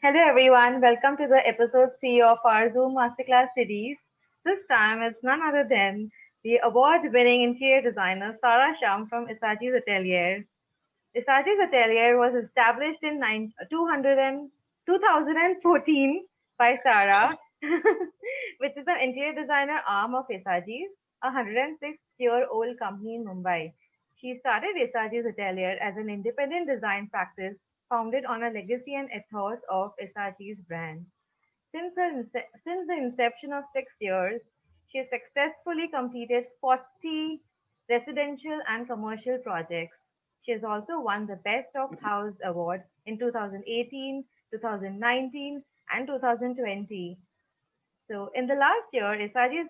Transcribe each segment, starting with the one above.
Hello everyone, welcome to the episode 3 of our Zoom Masterclass series. This time it's none other than the award-winning interior designer Sarah Sham from Isagi's Atelier. Isagi's Atelier was established in 2014 by Sarah, which is the interior designer arm of Isagi's, a 106-year-old company in Mumbai. She started Isagi's Atelier as an independent design practice founded on a legacy and ethos of Isagi's brand. Since the inception of 6 years, she has successfully completed 40 residential and commercial projects. She has also won the Best of House Award in 2018, 2019, and 2020. So in the last year, Isagi's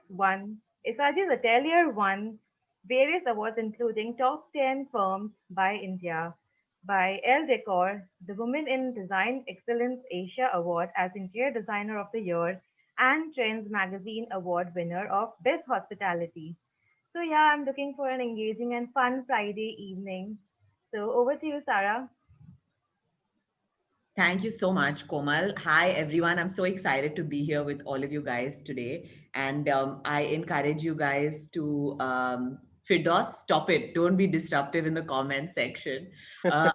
Atelier won various awards including Top 10 Firms by India, by Elle Decor, the Women in Design Excellence Asia Award as Interior Designer of the Year, and Trends Magazine Award winner of Best Hospitality. So yeah, I'm looking for an engaging and fun Friday evening. So over to you, Sarah. Thank you so much, Komal. Hi, everyone. I'm so excited to be here with all of you guys today. And I encourage you guys to, Firdaus, stop it. Don't be disruptive in the comment section. I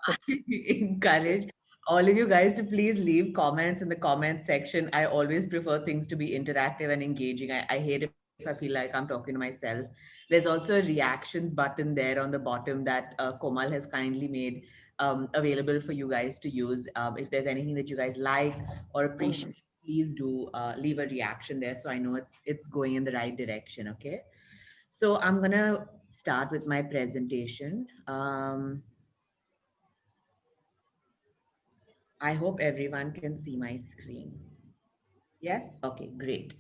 encourage all of you guys to please leave comments in the comment section. I always prefer things to be interactive and engaging. I hate if I feel like I'm talking to myself. There's also a reactions button there on the bottom that Komal has kindly made available for you guys to use. If there's anything that you guys like or appreciate, please do leave a reaction there so I know it's going in the right direction. Okay. So I'm gonna start with my presentation. I hope everyone can see my screen. Yes? Okay, great.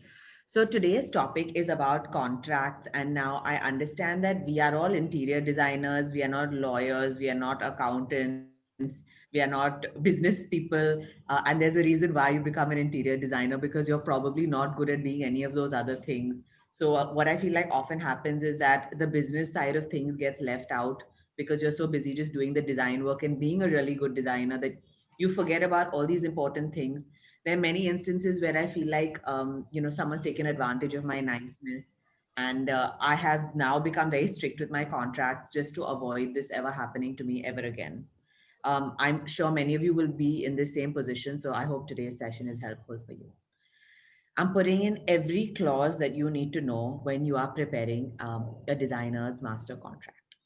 So today's topic is about contracts. And now I understand that we are all interior designers, we are not lawyers, we are not accountants, we are not business people. And there's a reason why you become an interior designer because you're probably not good at being any of those other things. So, what I feel like often happens is that the business side of things gets left out because you're so busy just doing the design work and being a really good designer that you forget about all these important things. There are many instances where I feel like, someone's taken advantage of my niceness. And I have now become very strict with my contracts just to avoid this ever happening to me ever again. I'm sure many of you will be in the same position. So I hope today's session is helpful for you. I'm putting in every clause that you need to know when you are preparing a designer's master contract.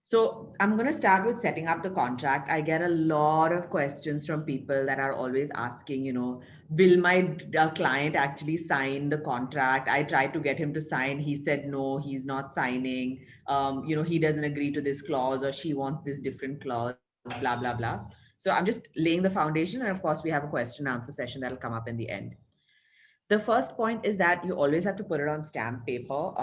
So I'm going to start with setting up the contract. I get a lot of questions from people that are always asking, will my client actually sign the contract? I tried to get him to sign. He said, no, he's not signing. He doesn't agree to this clause or she wants this different clause, blah, blah, blah. So I'm just laying the foundation. And of course, we have a question and answer session that'll come up in the end. The first point is that you always have to put it on stamp paper.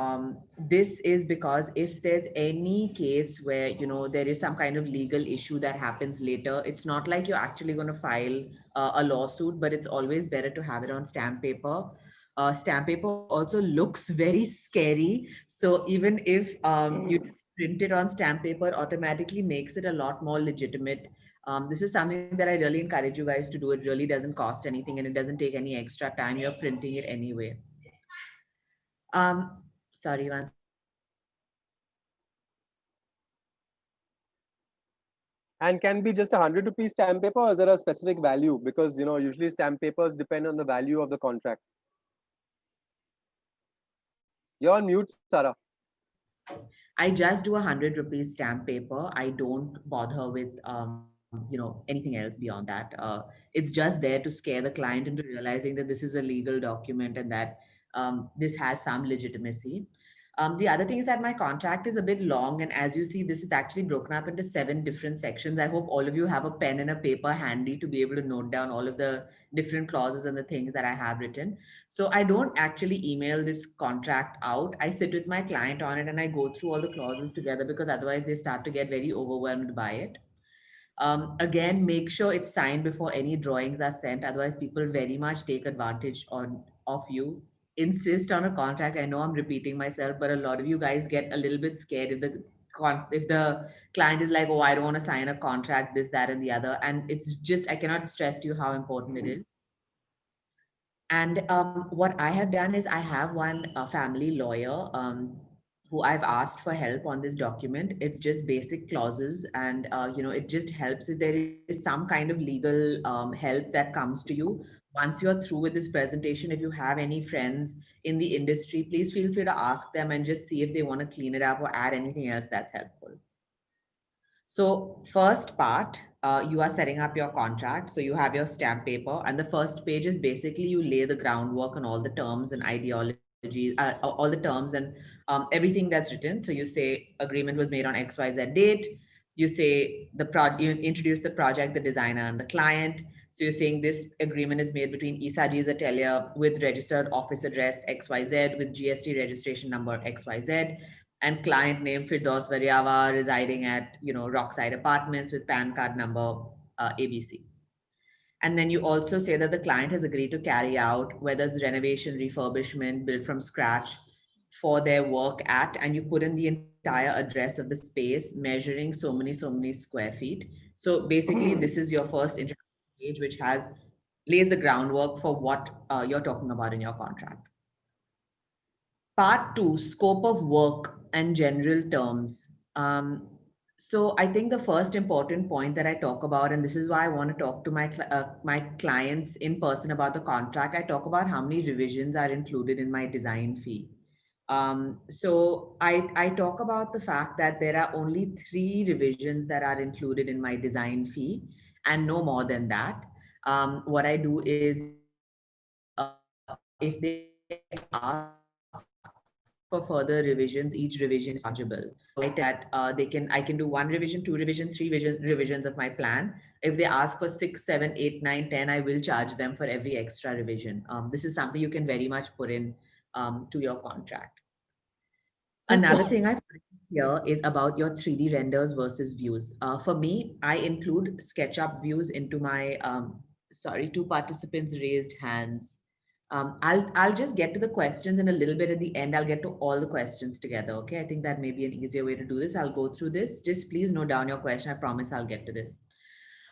This is because if there's any case where there is some kind of legal issue that happens later, it's not like you're actually going to file a lawsuit, but it's always better to have it on stamp paper. Stamp paper also looks very scary, so even if you print it on stamp paper, automatically makes it a lot more legitimate. This is something that I really encourage you guys to do. It really doesn't cost anything and it doesn't take any extra time. You're printing it anyway. Sorry, one second. And can be just 100 rupees stamp paper, or is there a specific value? Because usually stamp papers depend on the value of the contract. You're on mute, Sarah. I just do 100 rupees stamp paper. I don't bother with anything else beyond that. It's just there to scare the client into realizing that this is a legal document and that this has some legitimacy. The other thing is that my contract is a bit long, and as you see, this is actually broken up into 7 different sections. I hope all of you have a pen and a paper handy to be able to note down all of the different clauses and the things that I have written. So I don't actually email this contract out. I sit with my client on it and I go through all the clauses together because otherwise they start to get very overwhelmed by it. Again, make sure it's signed before any drawings are sent. Otherwise, people very much take advantage of you. Insist on a contract. I know I'm repeating myself, but a lot of you guys get a little bit scared if the if the client is like, oh, I don't want to sign a contract, this, that, and the other. And it's just, I cannot stress to you how important it is. And what I have done is I have one family lawyer who I've asked for help on this document. It's just basic clauses, and it just helps if there is some kind of legal help that comes to you. Once you're through with this presentation, if you have any friends in the industry, please feel free to ask them and just see if they want to clean it up or add anything else that's helpful. So first part, you are setting up your contract. So you have your stamp paper, and the first page is basically you lay the groundwork on all the terms and ideologies, all the terms and everything that's written. So you say agreement was made on XYZ date. You say you introduce the project, the designer, and the client. So you're saying this agreement is made between ESAG's Atelier with registered office address XYZ with GST registration number XYZ and client name Firdaus Variawa residing at Rockside Apartments with PAN card number ABC. And then you also say that the client has agreed to carry out whether it's renovation, refurbishment, built from scratch for their work at, and you put in the entire address of the space measuring so many square feet. So basically this is your first introduction page, which lays the groundwork for what you're talking about in your contract. Part two, scope of work and general terms. So I think the first important point that I talk about, and this is why I want to talk to my clients in person about the contract, I talk about how many revisions are included in my design fee. So I talk about the fact that there are only 3 revisions that are included in my design fee and no more than that. What I do is if they ask for further revisions, each revision is chargeable. That I can do 1 revision, 2 revision, 3 revisions of my plan. If they ask for 6, 7, 8, 9, 10, I will charge them for every extra revision. This is something you can very much put in to your contract. Another thing I put here is about your 3D renders versus views. For me, I include SketchUp views into my, sorry, 2 participants raised hands. I'll just get to the questions in a little bit at the end. I'll get to all the questions together. Okay. I think that may be an easier way to do this. I'll go through this. Just please note down your question. I promise I'll get to this.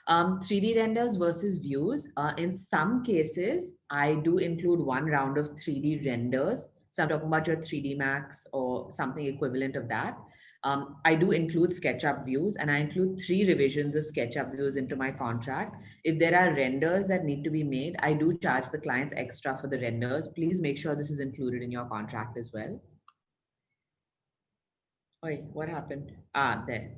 3D renders versus views. In some cases, I do include 1 round of 3D renders. So I'm talking about your 3D Max or something equivalent of that. I do include SketchUp views, and I include 3 revisions of SketchUp views into my contract. If there are renders that need to be made, I do charge the clients extra for the renders. Please make sure this is included in your contract as well. Oi, what happened? There.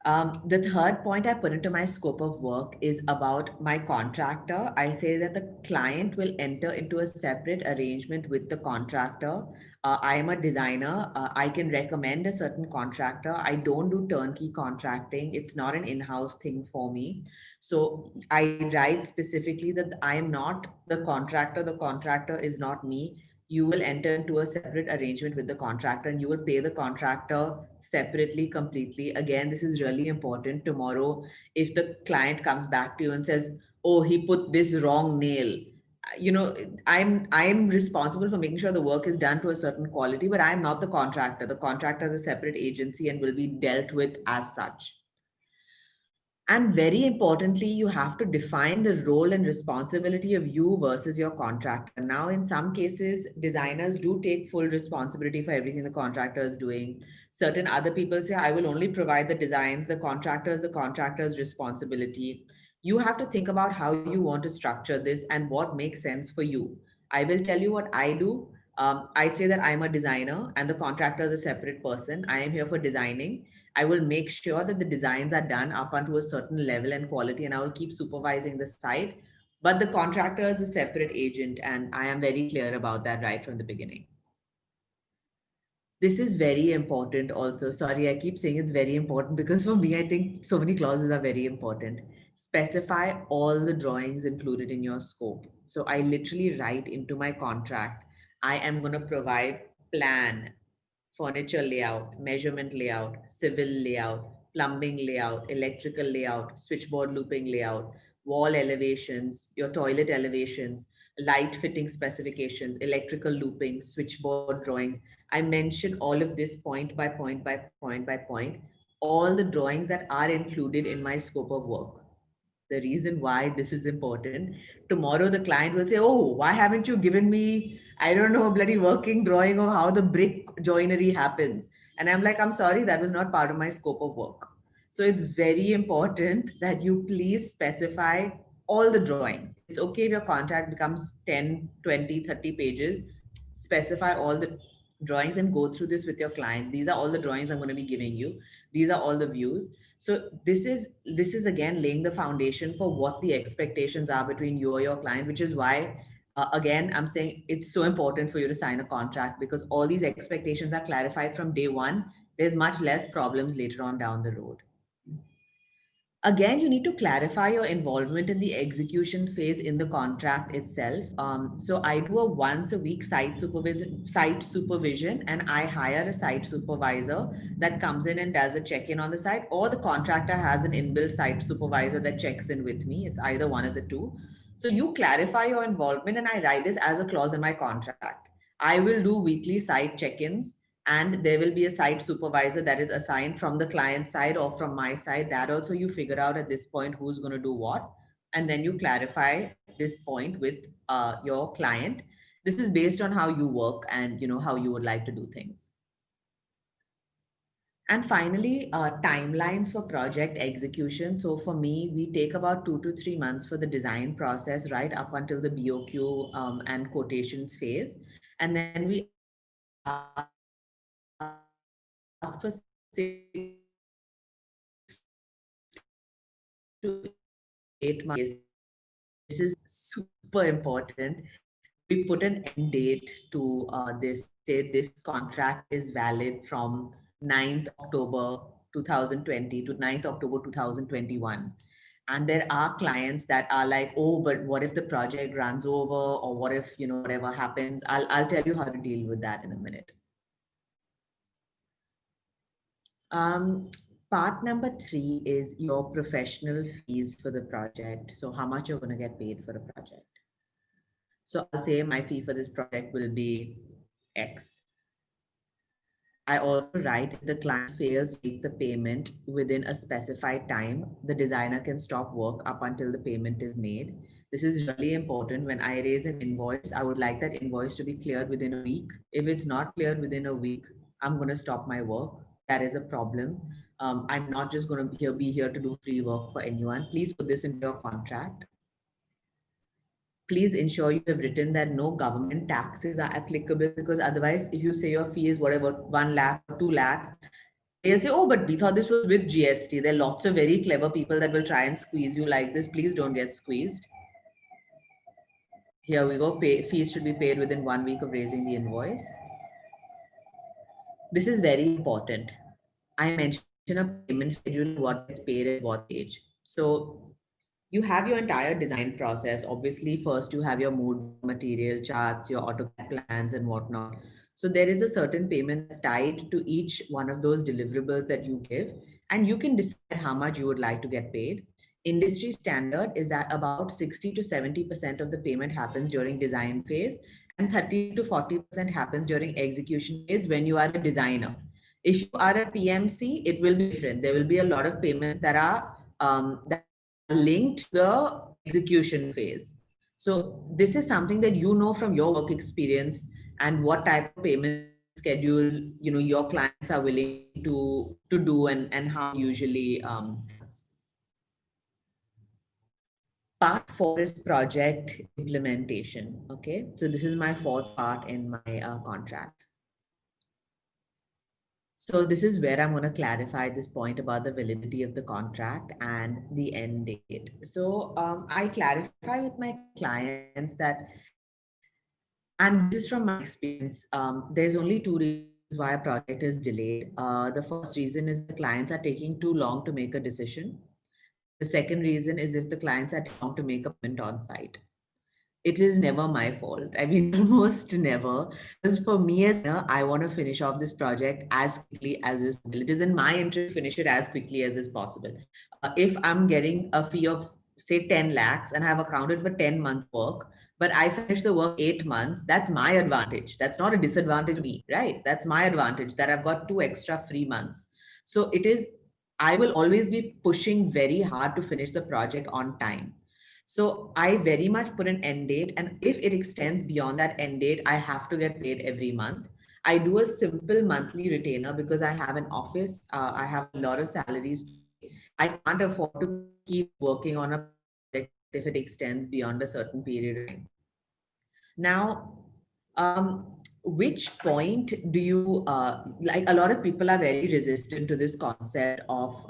The third point I put into my scope of work is about my contractor. I say that the client will enter into a separate arrangement with the contractor. I am a designer. I can recommend a certain contractor. I don't do turnkey contracting. It's not an in-house thing for me. So I write specifically that I am not the contractor. The contractor is not me. You will enter into a separate arrangement with the contractor and you will pay the contractor separately, completely. Again, this is really important. Tomorrow, if the client comes back to you and says, oh, he put this wrong nail, I'm responsible for making sure the work is done to a certain quality, but I'm not the contractor. The contractor is a separate agency and will be dealt with as such. And very importantly, you have to define the role and responsibility of you versus your contractor. Now, in some cases, designers do take full responsibility for everything the contractor is doing. Certain other people say, I will only provide the designs, the contractor's responsibility. You have to think about how you want to structure this and what makes sense for you. I will tell you what I do. I say that I'm a designer and the contractor is a separate person. I am here for designing. I will make sure that the designs are done up onto a certain level and quality, and I will keep supervising the site. But the contractor is a separate agent, and I am very clear about that right from the beginning. This is very important also. Sorry, I keep saying it's very important because for me, I think so many clauses are very important. Specify all the drawings included in your scope. So I literally write into my contract, I am going to provide plan, furniture layout, measurement layout, civil layout, plumbing layout, electrical layout, switchboard looping layout, wall elevations, your toilet elevations, light fitting specifications, electrical looping, switchboard drawings. I mentioned all of this point by point by point by point, all the drawings that are included in my scope of work. The reason why this is important, tomorrow the client will say, oh, why haven't you given me, I don't know, a bloody working drawing of how the brick joinery happens? And I'm like, I'm sorry, that was not part of my scope of work. So it's very important that you please specify all the drawings. It's okay if your contract becomes 10, 20, 30 pages. Specify all the drawings and go through this with your client. These are all the drawings I'm going to be giving you. These are all the views. So this is again laying the foundation for what the expectations are between you or your client, which is why again I'm saying it's so important for you to sign a contract, because all these expectations are clarified from day one. There's much less problems later on down the road. Again, you need to clarify your involvement in the execution phase in the contract itself. So I do a once a week site supervision, and I hire a site supervisor that comes in and does a check-in on the site, or the contractor has an inbuilt site supervisor that checks in with me. It's either one of the two. So you clarify your involvement, and I write this as a clause in my contract. I will do weekly site check-ins, and there will be a site supervisor that is assigned from the client side or from my side. That also you figure out at this point who's going to do what, and then you clarify this point with your client. This is based on how you work and how you would like to do things. And finally, timelines for project execution. So for me, we take about 2 to 3 months for the design process, right up until the BOQ and quotations phase. And then we ask for 6 to 8 months. This is super important. We put an end date to this. Say this contract is valid from 9th October 2020 to 9th October 2021. And there are clients that are like, oh, but what if the project runs over, or what if whatever happens? I'll tell you how to deal with that in a minute. Part number 3 is your professional fees for the project. So how much you're going to get paid for a project. So I'll say my fee for this project will be X. I also write, if the client fails to make the payment within a specified time, the designer can stop work up until the payment is made. This is really important. When I raise an invoice, I would like that invoice to be cleared within a week. If it's not cleared within a week, I'm going to stop my work. That is a problem. I'm not just going to be here to do free work for anyone. Please put this into your contract. Please ensure you have written that no government taxes are applicable, because otherwise, if you say your fee is whatever, 1 lakh or 2 lakhs, they'll say, oh, but we thought this was with GST. There are lots of very clever people that will try and squeeze you like this. Please don't get squeezed. Here we go. Fees should be paid within 1 week of raising the invoice. This is very important. I mentioned a payment schedule, what gets paid at what age. So you have your entire design process. Obviously, first you have your mood material charts, your AutoCAD plans and whatnot. So there is a certain payment tied to each one of those deliverables that you give, and you can decide how much you would like to get paid. Industry standard is that about 60 to 70% of the payment happens during design phase, and 30 to 40% happens during execution phase when you are a designer. If you are a PMC, it will be different. There will be a lot of payments that are linked to the execution phase. So this is something that you know from your work experience and what type of payment schedule your clients are willing to do and how usually Part 4 is project implementation. Okay, so this is my 4th part in my contract. So this is where I'm going to clarify this point about the validity of the contract and the end date. So I clarify with my clients that, and this is from my experience, there's only 2 reasons why a project is delayed. The first reason is the clients are taking too long to make a decision. The second reason is if the clients are taking long to make a payment on site. It is never my fault. I mean, almost never. Because for me, I want to finish off this project as quickly as is possible. It is in my interest to finish it as quickly as is possible. If I'm getting a fee of say 10 lakhs and have accounted for 10 months work, but I finish the work 8 months, that's my advantage. That's not a disadvantage to me, right? That's my advantage that I've got 2 extra free months. So it is, I will always be pushing very hard to finish the project on time. So I very much put an end date. And if it extends beyond that end date, I have to get paid every month. I do a simple monthly retainer because I have an office. I have a lot of salaries. I can't afford to keep working on a project if it extends beyond a certain period of time. Now, which point do you like? A lot of people are very resistant to this concept of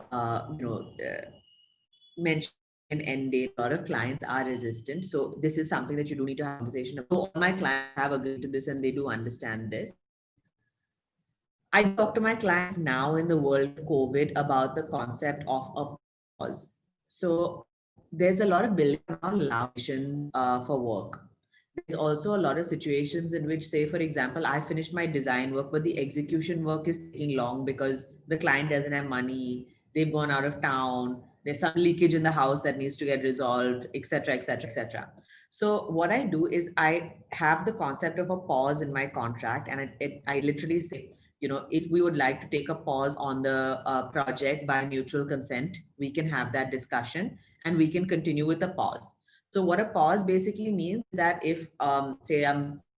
mentioning an end date. A lot of clients are resistant, so this is something that you do need to have a conversation about. All my clients have agreed to this, and they do understand this. I talk to my clients now in the world of COVID about the concept of a pause. So there's a lot of building around locations for work. There's also a lot of situations in which, say, for example, I finished my design work, but the execution work is taking long because the client doesn't have money, they've gone out of town, there's some leakage in the house that needs to get resolved, etc., etc., etc. So what I do is I have the concept of a pause in my contract, and I literally say, if we would like to take a pause on the project by mutual consent, we can have that discussion and we can continue with the pause. So what a pause basically means that if, say,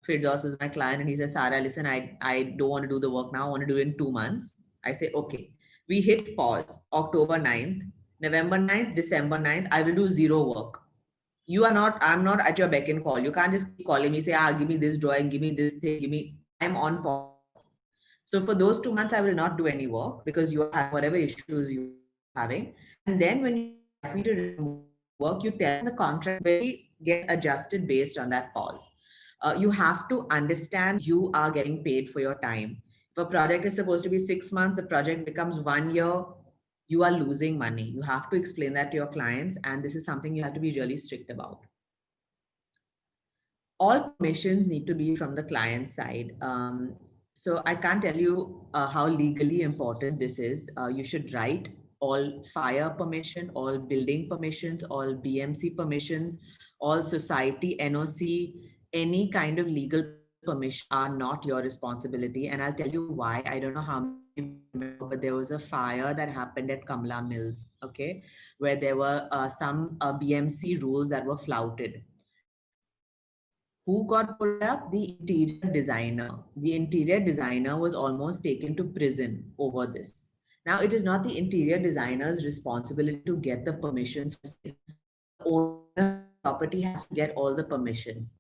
Firdaus is my client and he says, Sarah, listen, I don't want to do the work now. I want to do it in 2 months. I say, okay, we hit pause October 9th, November 9th, December 9th. I will do zero work. I'm not at your beck and call. You can't just keep calling me, say, give me this drawing, give me this thing, I'm on pause. So for those 2 months, I will not do any work because you have whatever issues you're having. And then when you like me to do work, you tell the contract very get adjusted based on that pause. You have to understand you are getting paid for your time. If a project is supposed to be 6 months, the project becomes 1 year, you are losing money. You have to explain that to your clients. And this is something you have to be really strict about. All permissions need to be from the client side. So I can't tell you how legally important this is. You should write all fire permission, all building permissions, all BMC permissions, all society NOC, any kind of legal permission are not your responsibility. And I'll tell you why. I don't know how many remember, but there was a fire that happened at Kamla Mills, okay, where there were some BMC rules that were flouted. Who got pulled up? The interior designer. The interior designer was almost taken to prison over this. Now, it is not the interior designer's responsibility to get the permissions. The owner of the property has to get all the permissions.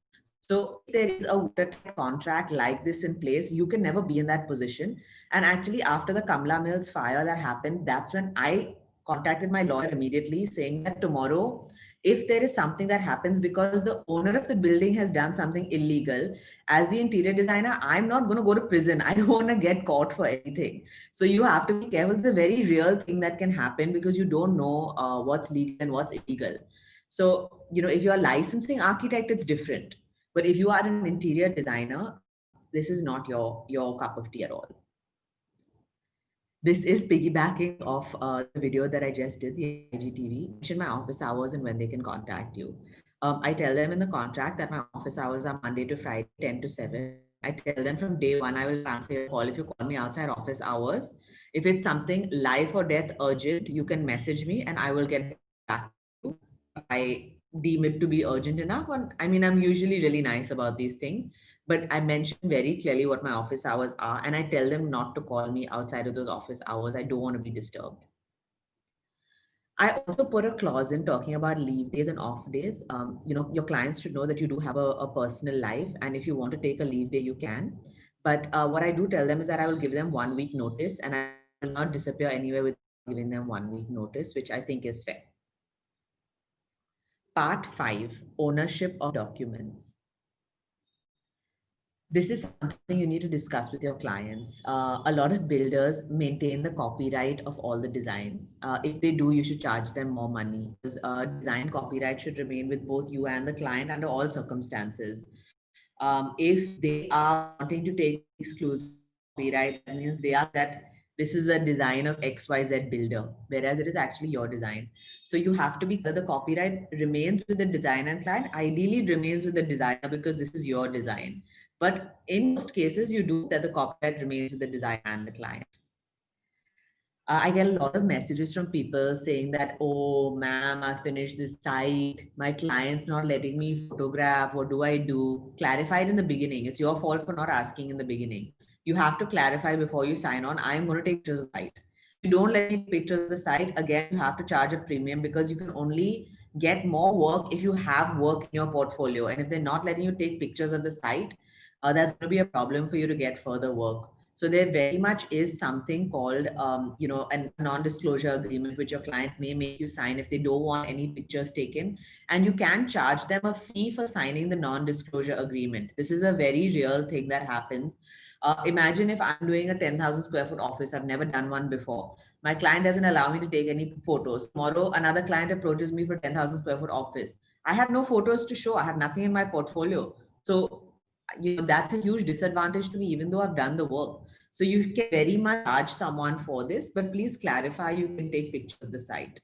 So if there is a watertight contract like this in place, you can never be in that position. And actually, after the Kamla Mills fire that happened, that's when I contacted my lawyer immediately saying that tomorrow, if there is something that happens because the owner of the building has done something illegal, as the interior designer, I'm not going to go to prison. I don't want to get caught for anything. So you have to be careful. It's a very real thing that can happen because you don't know what's legal and what's illegal. So, if you're a licensing architect, it's different. But if you are an interior designer, this is not your cup of tea at all. This is piggybacking off the video that I just did, the IGTV. Mention my office hours and when they can contact you. I tell them in the contract that my office hours are Monday to Friday, 10 to 7. I tell them from day one, I will answer your call if you call me outside office hours. If it's something life or death urgent, you can message me and I will get back to you. I deem it to be urgent enough. I'm usually really nice about these things, but I mention very clearly what my office hours are, and I tell them not to call me outside of those office hours. I don't want to be disturbed. I also put a clause in talking about leave days and off days. Your clients should know that you do have a personal life, and if you want to take a leave day, you can. But what I do tell them is that I will give them 1 week notice, and I will not disappear anywhere without giving them 1 week notice, which I think is fair. Part 5, ownership of documents. This is something you need to discuss with your clients. A lot of builders maintain the copyright of all the designs. If they do, you should charge them more money because design copyright should remain with both you and the client under all circumstances. If they are wanting to take exclusive copyright, that means they are that this is a design of XYZ builder, whereas it is actually your design. So you have to be clear the copyright remains with the designer and client. Ideally, it remains with the designer because this is your design. But in most cases, you do that the copyright remains with the designer and the client. I get a lot of messages from people saying that, oh, ma'am, I finished this site. My client's not letting me photograph. What do I do? Clarify it in the beginning. It's your fault for not asking in the beginning. You have to clarify before you sign on. I'm going to take pictures of the site. If you don't let me take pictures of the site, again, you have to charge a premium because you can only get more work if you have work in your portfolio. And if they're not letting you take pictures of the site, that's going to be a problem for you to get further work. So there very much is something called, a non-disclosure agreement, which your client may make you sign if they don't want any pictures taken. And you can charge them a fee for signing the non-disclosure agreement. This is a very real thing that happens. Imagine if I'm doing a 10,000 square foot office. I've never done one before. My client doesn't allow me to take any photos. Tomorrow, another client approaches me for 10,000 square foot office. I have no photos to show. I have nothing in my portfolio. So that's a huge disadvantage to me, even though I've done the work. So you can very much charge someone for this, but please clarify you can take pictures of the site.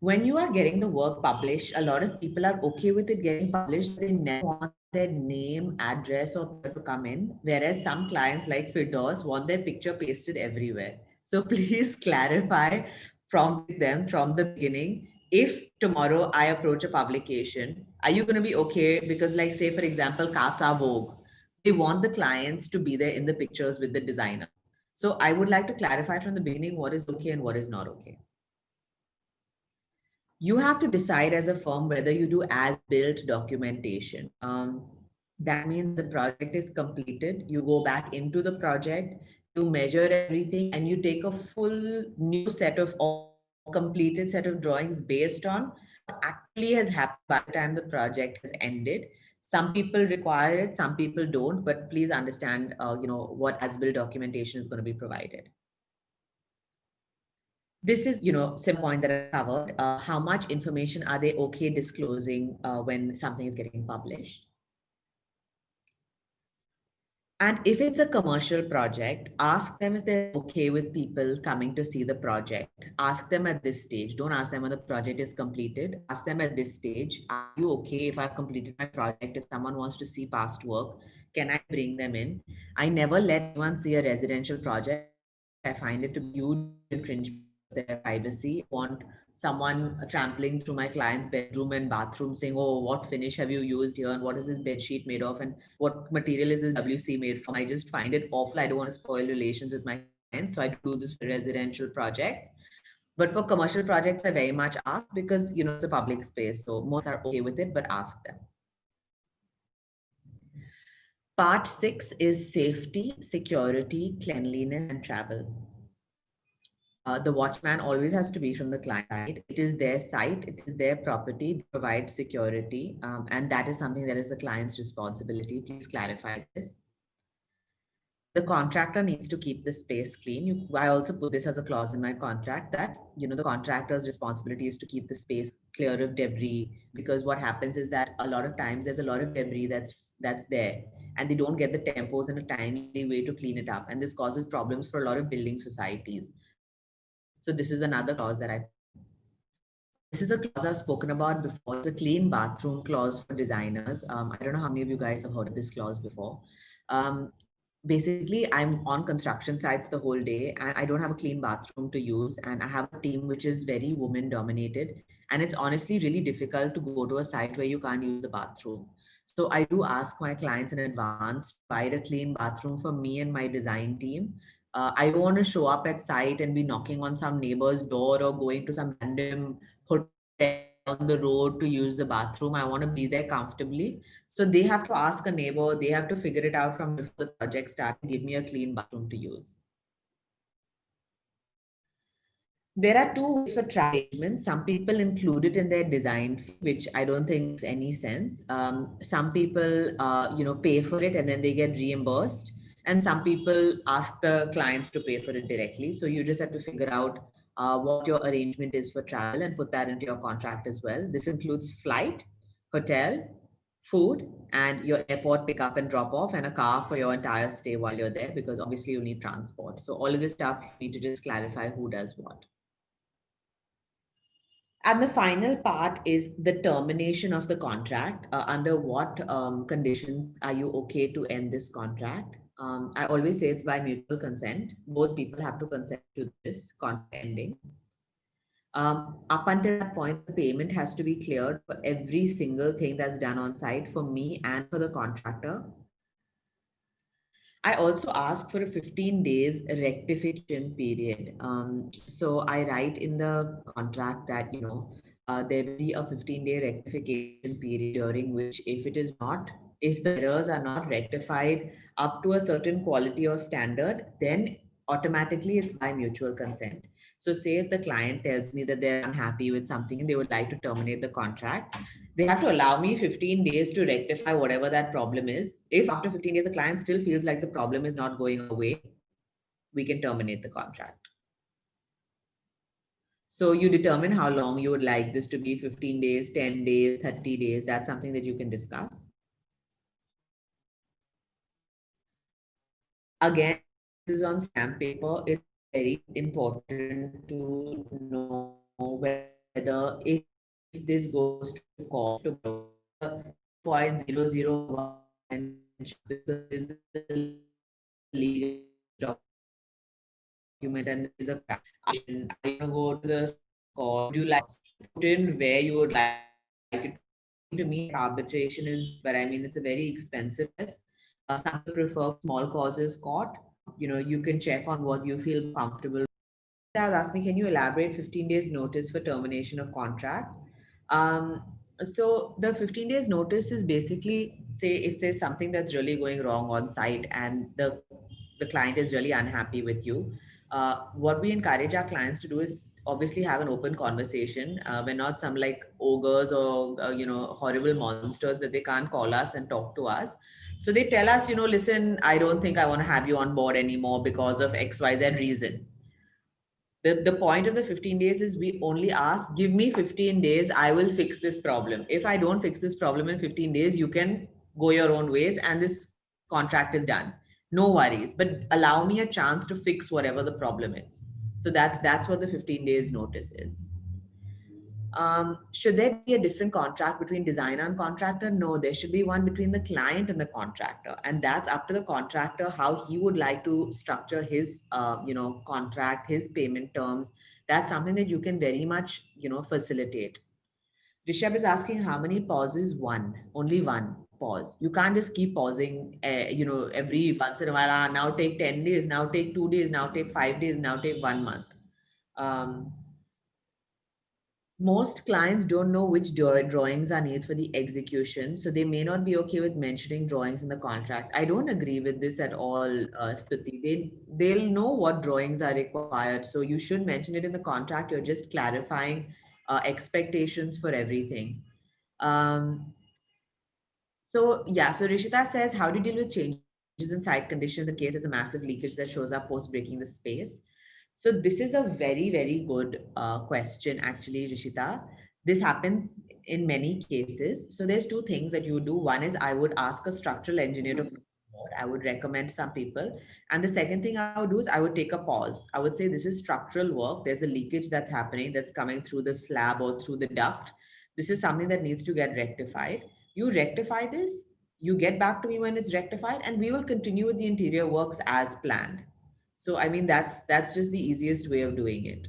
When you are getting the work published, a lot of people are okay with it getting published, but they never want their name, address, or to come in. Whereas some clients like Firdaus want their picture pasted everywhere. So please clarify from them from the beginning. If tomorrow I approach a publication, are you going to be okay? Because like say, for example, Casa Vogue, they want the clients to be there in the pictures with the designer. So I would like to clarify from the beginning what is okay and what is not okay. You have to decide as a firm whether you do as-built documentation. That means the project is completed. You go back into the project, you measure everything, and you take a full new set of or completed set of drawings based on what actually has happened by the time the project has ended. Some people require it, some people don't, but please understand, what as-built documentation is going to be provided. This is, some point that I covered. How much information are they okay disclosing when something is getting published? And if it's a commercial project, ask them if they're okay with people coming to see the project. Ask them at this stage. Don't ask them when the project is completed. Ask them at this stage, are you okay if I've completed my project? If someone wants to see past work, can I bring them in? I never let anyone see a residential project. I find it to be huge infringement of their privacy. I want someone trampling through my client's bedroom and bathroom saying, oh, what finish have you used here? And what is this bed sheet made of? And what material is this WC made from? I just find it awful. I don't want to spoil relations with my clients. So I do this for residential projects. But for commercial projects, I very much ask because, it's a public space. So most are okay with it, but ask them. Part 6 is safety, security, cleanliness, and travel. The watchman always has to be from the client side. It is their site, it is their property, they provide security, and that is something that is the client's responsibility. Please clarify this. The contractor needs to keep the space clean. I also put this as a clause in my contract that, the contractor's responsibility is to keep the space clear of debris, because what happens is that a lot of times there's a lot of debris that's there and they don't get the tempos in a timely way to clean it up. And this causes problems for a lot of building societies. So this is another clause that this is a clause I've spoken about before. It's a clean bathroom clause for designers. I don't know how many of you guys have heard of this clause before. Basically, I'm on construction sites the whole day and I don't have a clean bathroom to use. And I have a team which is very woman dominated. And it's honestly really difficult to go to a site where you can't use the bathroom. So I do ask my clients in advance to provide a clean bathroom for me and my design team. I don't want to show up at site and be knocking on some neighbor's door or going to some random hotel on the road to use the bathroom. I want to be there comfortably. So they have to ask a neighbor, they have to figure it out from before the project starts and give me a clean bathroom to use. There are two ways for travel arrangements. Some people include it in their design fee, which I don't think makes any sense. Some people, pay for it and then they get reimbursed. And some people ask the clients to pay for it directly. So you just have to figure out what your arrangement is for travel and put that into your contract as well. This includes flight, hotel, food, and your airport pickup and drop off, and a car for your entire stay while you're there, because obviously you need transport. So all of this stuff, you need to just clarify who does what. And the final part is the termination of the contract. Under what conditions are you okay to end this contract? I always say it's by mutual consent. Both people have to consent to this contract ending. Up until that point, the payment has to be cleared for every single thing that's done on site for me and for the contractor. I also ask for a 15 days rectification period. So I write in the contract that, there will be a 15-day rectification period during which, if the errors are not rectified up to a certain quality or standard, then automatically it's by mutual consent. So say if the client tells me that they're unhappy with something and they would like to terminate the contract, they have to allow me 15 days to rectify whatever that problem is. If after 15 days the client still feels like the problem is not going away, we can terminate the contract. So you determine how long you would like this to be: 15 days, 10 days, 30 days. That's something that you can discuss. Again, this is on stamp paper. It's very important to know whether if this goes to court, to 0.001, because this is a legal document and is a question. Are you going to go to the court? Do you like to put in where you would like it? To me, arbitration is, but I mean, it's a very expensive test. Some people prefer small causes court. You can check on what you feel comfortable. I was asking, can you elaborate 15 days notice for termination of contract? Um, so the 15 days notice is basically, say if there's something that's really going wrong on site and the client is really unhappy with you. What we encourage our clients to do is obviously have an open conversation. We're not some like ogres or horrible monsters that they can't call us and talk to us. So they tell us, listen, I don't think I want to have you on board anymore because of XYZ reason. The point of the 15 days is we only ask, give me 15 days, I will fix this problem. If I don't fix this problem in 15 days, you can go your own ways and this contract is done. No worries, but allow me a chance to fix whatever the problem is. So that's what the 15 days notice is. Should there be a different contract between designer and contractor? No, there should be one between the client and the contractor, and that's up to the contractor how he would like to structure his, contract, his payment terms. That's something that you can very much, facilitate. Rishabh is asking how many pauses? One, only one pause. You can't just keep pausing, every once in a while. Now take 10 days, now take 2 days, now take 5 days, now take 1 month. Most clients don't know which drawings are needed for the execution, so they may not be okay with mentioning drawings in the contract. I don't agree with this at all, Stuti. They'll know what drawings are required, so you should mention it in the contract. You're just clarifying expectations for everything. So Rishita says, how do you deal with changes in site conditions in case there's a massive leakage that shows up post breaking the space? So this is a very, very good question, actually, Rishita. This happens in many cases. So there's two things that you do. One is I would ask a structural engineer to I would recommend some people. And the second thing I would do is I would take a pause. I would say this is structural work. There's a leakage that's happening that's coming through the slab or through the duct. This is something that needs to get rectified. You rectify this, you get back to me when it's rectified, and we will continue with the interior works as planned. So I mean, that's just the easiest way of doing it.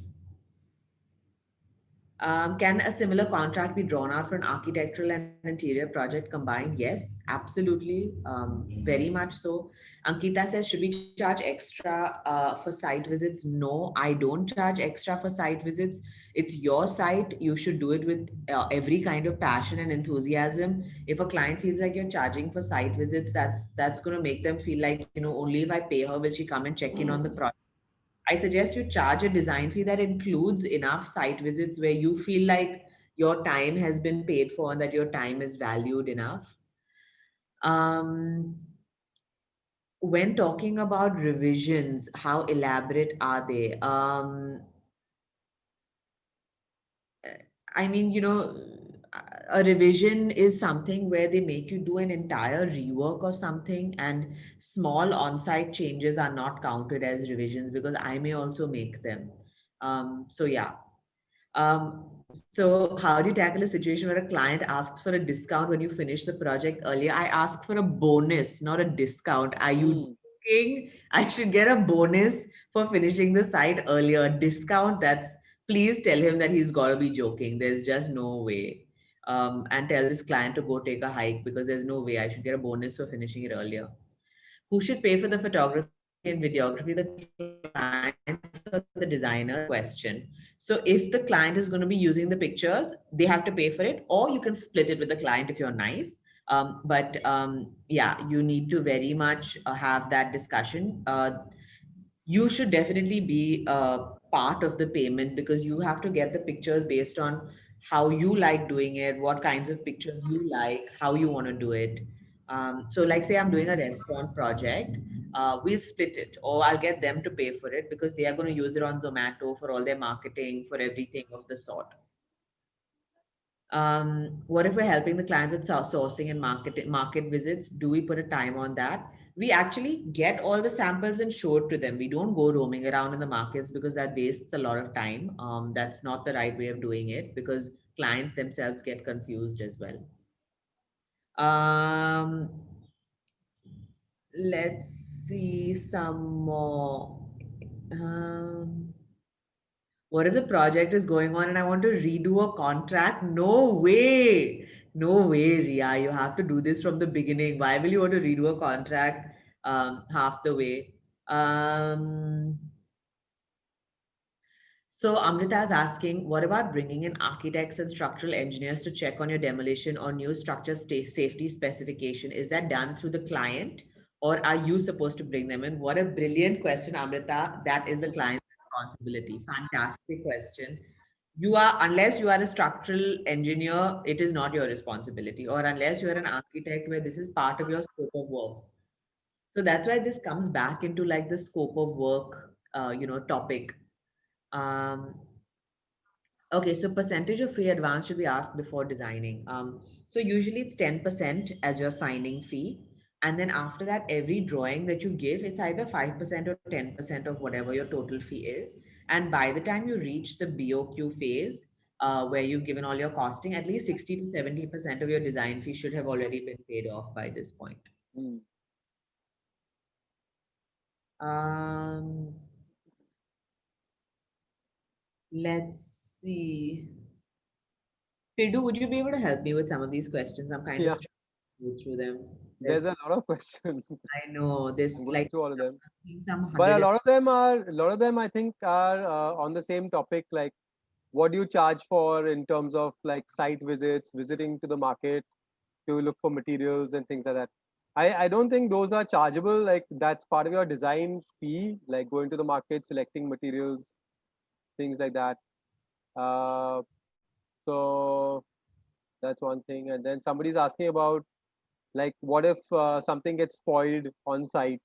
Can a similar contract be drawn out for an architectural and interior project combined? Yes, absolutely, very much so. Ankita says, should we charge extra for site visits? No, I don't charge extra for site visits. It's your site. You should do it with every kind of passion and enthusiasm. If a client feels like you're charging for site visits, that's going to make them feel like, only if I pay her will she come and check in on the project. I suggest you charge a design fee that includes enough site visits where you feel like your time has been paid for and that your time is valued enough. When talking about revisions, how elaborate are they? I mean, a revision is something where they make you do an entire rework of something, and small on-site changes are not counted as revisions because I may also make them. So yeah. So how do you tackle a situation where a client asks for a discount when you finish the project earlier? I ask for a bonus, not a discount. Are you joking? I should get a bonus for finishing the site earlier. Discount, that's, please tell him that he's got to be joking. There's just no way. And tell this client to go take a hike because there's no way I should get a bonus for finishing it earlier. Who should pay for the photography and videography, the client or the designer? Question. So if the client is going to be using the pictures, they have to pay for it, or you can split it with the client if you're nice. But yeah, you need to very much have that discussion. You should definitely be part of the payment because you have to get the pictures based on how you like doing it, what kinds of pictures you like, how you want to do it. So like say I'm doing a restaurant project, we'll split it, or I'll get them to pay for it because they are going to use it on Zomato for all their marketing, for everything of the sort. What if we're helping the client with sourcing and market visits? Do we put a time on that? We actually get all the samples and show it to them. We don't go roaming around in the markets because that wastes a lot of time. That's not the right way of doing it because clients themselves get confused as well. Let's see some more. What if the project is going on and I want to redo a contract? No way. No way, Ria. You have to do this from the beginning. Why will you want to redo a contract half the way? So Amrita is asking, what about bringing in architects and structural engineers to check on your demolition or new structure safety specification? Is that done through the client, or are you supposed to bring them in? What a brilliant question, Amrita. That is the client's responsibility. Fantastic question. You are, unless you are a structural engineer, it is not your responsibility, or unless you are an architect where this is part of your scope of work. So that's why this comes back into like the scope of work, topic. Um, Okay, so percentage of fee advance should be asked before designing. So usually it's 10% as your signing fee. And then after that, every drawing that you give, it's either 5% or 10% of whatever your total fee is. And by the time you reach the BOQ phase, where you've given all your costing, at least 60 to 70% of your design fee should have already been paid off by this point. Let's see. Fidu, would you be able to help me with some of these questions? I'm kind of struggling to go through them. There's a lot of questions. I know this, like through all of them. some But a lot of them I think are on the same topic, like what do you charge for in terms of like site visits, visiting to the market to look for materials and things like that. I don't think those are chargeable. Like that's part of your design fee, like going to the market, selecting materials, things like that. So that's one thing. And then somebody's asking about like what if something gets spoiled on site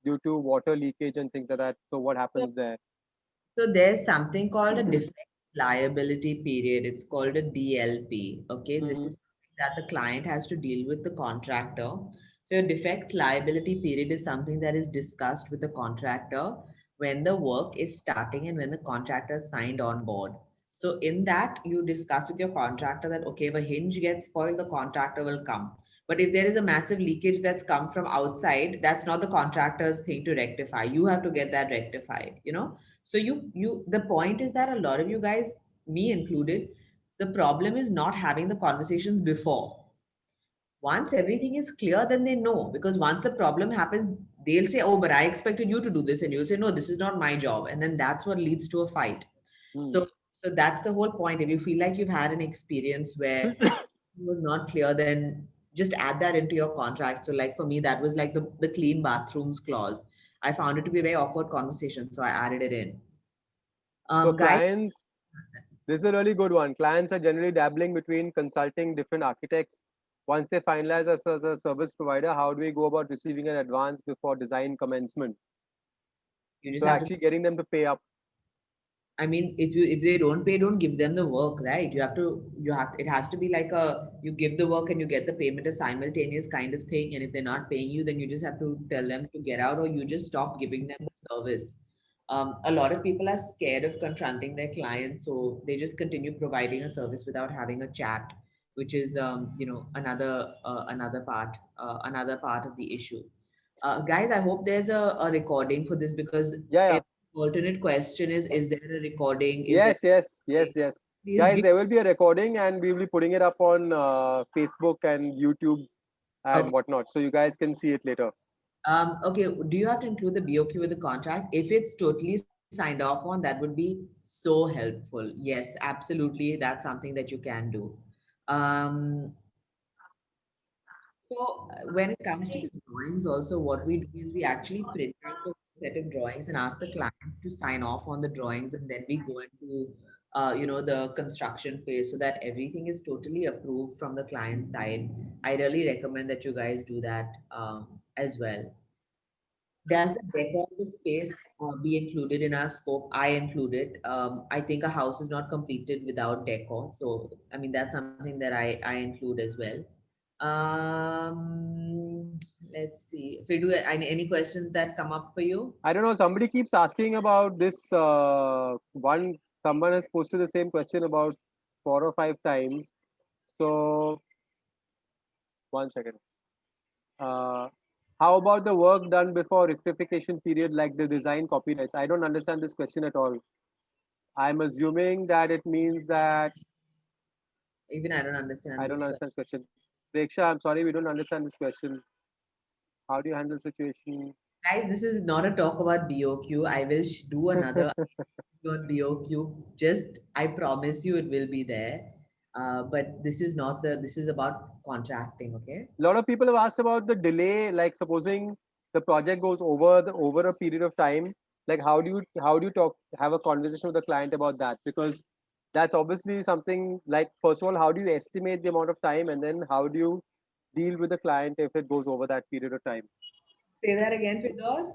due to water leakage and things like that. So what happens there? So there's something called a defect liability period. It's called a DLP. Okay, this is something that the client has to deal with the contractor. So your defects liability period is something that is discussed with the contractor when the work is starting and when the contractor is signed on board. So in that, you discuss with your contractor that, okay, if a hinge gets spoiled, the contractor will come. But if there is a massive leakage that's come from outside, that's not the contractor's thing to rectify. You have to get that rectified, you know? So the point is that a lot of you guys, me included, the problem is not having the conversations before. Once everything is clear, then they know, because once the problem happens, they'll say, oh, but I expected you to do this. And you'll say, no, this is not my job. And then that's what leads to a fight. So that's the whole point. If you feel like you've had an experience where it was not clear, then just add that into your contract. So like for me, that was like the clean bathrooms clause. I found it to be a very awkward conversation. So I added it in. So Guys, clients, this is a really good one. Clients are generally dabbling between consulting different architects. Once they finalize us as a service provider, how do we go about receiving an advance before design commencement? you just So have actually getting them to pay up. I mean, if they don't pay, don't give them the work, right? It has to be like you give the work and you get the payment a simultaneous kind of thing. And if they're not paying you, then you just have to tell them to get out, or you just stop giving them the service. A lot of people are scared of confronting their clients, so they just continue providing a service without having a chat, which is another part of the issue. Guys, I hope there's a recording for this, because Yeah, yeah. alternate question is there a recording? Is there Yes, yes, yes, yes. please Guys, give there will be a recording and we will be putting it up on Facebook and YouTube and okay. whatnot. So you guys can see it later. Okay, do you have to include the BOQ with the contract? If it's totally signed off on, that would be so helpful. Yes, absolutely. That's something that you can do. Um, when it comes to the drawings, also what we do is we actually print out the set of drawings and ask the clients to sign off on the drawings, and then we go into the construction phase, so that everything is totally approved from the client side. I really recommend that you guys do that as well. Does the decor of the space be included in our scope? I included. I think a house is not completed without decor. So, I mean, that's something that I include as well. Let's see. If we do any questions that come up for you? I don't know. Somebody keeps asking about this one. Someone has posted the same question about 4 or 5 times. So, one second. Uh, how about the work done before rectification period, like the design copyrights? I don't understand this question at all. I'm assuming that it means that Even I don't understand I don't this question. understand this question. Preksha, I'm sorry, we don't understand this question. How do you handle situation? Guys, this is not a talk about BOQ. I will do another on BOQ. Just, I promise you it will be there. But this is about contracting, okay? A lot of people have asked about the delay, like supposing the project goes over a period of time. Like how do you talk have a conversation with the client about that? Because that's obviously something like, first of all, how do you estimate the amount of time, and then how do you deal with the client if it goes over that period of time? Say that again, Firdaus.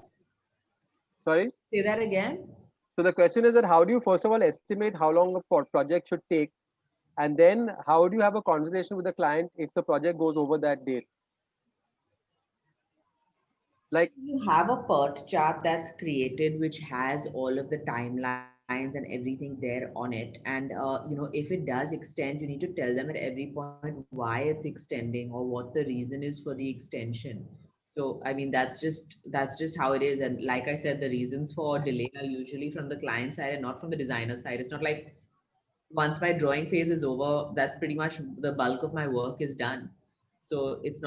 Sorry. Say that again. So the question is that how do you first of all estimate how long a project should take, and then how do you have a conversation with the client if the project goes over that date? Like, You have a PERT chart that's created, which has all of the timelines and everything there on it. And if it does extend, you need to tell them at every point why it's extending or what the reason is for the extension. So I mean, that's just how it is. And like I said, the reasons for delay are usually from the client side and not from the designer side. It's not like once my drawing phase is over, that's pretty much the bulk of my work is done. So it's